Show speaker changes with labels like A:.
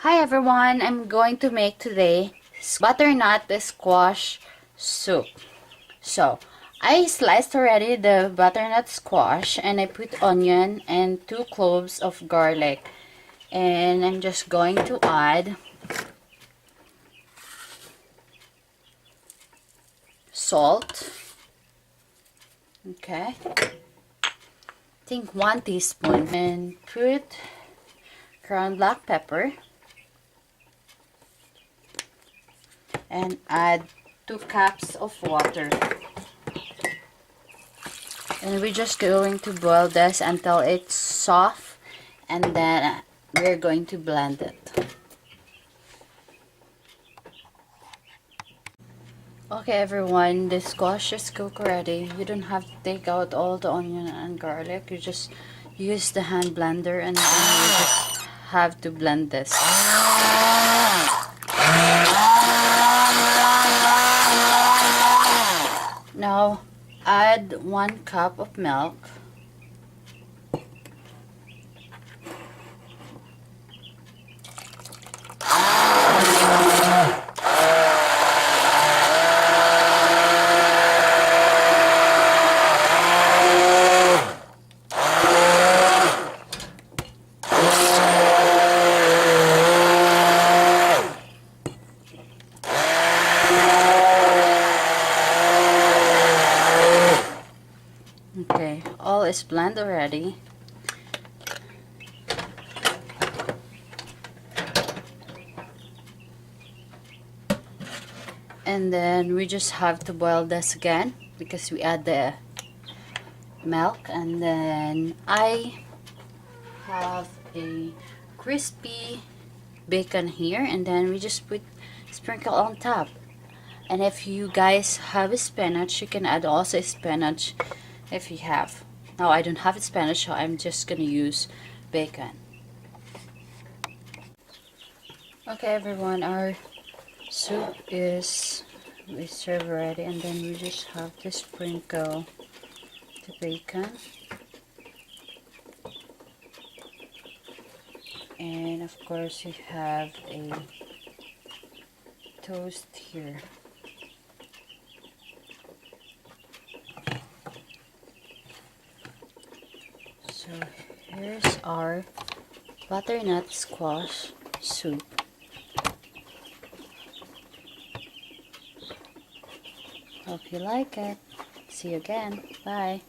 A: Hi everyone, I'm going to make today butternut squash soup. So, I sliced already the butternut squash and I put onion and 2 cloves of garlic. And I'm just going to add salt. Okay. I think 1 teaspoon. And put ground black pepper. And add 2 cups of water. And we're just going to boil this until it's soft, and then we're going to blend it. Okay everyone, the squash is cooked already. You don't have to take out all the onion and garlic. You just use the hand blender and then you just have to blend this. Now add 1 cup of milk. Okay, all is blended already. And then we just have to boil this again because we add the milk. And then I have a crispy bacon here, and then we just put sprinkle on top. And if you guys have spinach, you can add also spinach if you have. Now I don't have spinach, so I'm just gonna use bacon. Okay everyone, our soup is served already, and then we just have to sprinkle the bacon. And of course you have a toast here. So here's our butternut squash soup. Hope you like it. See you again. Bye.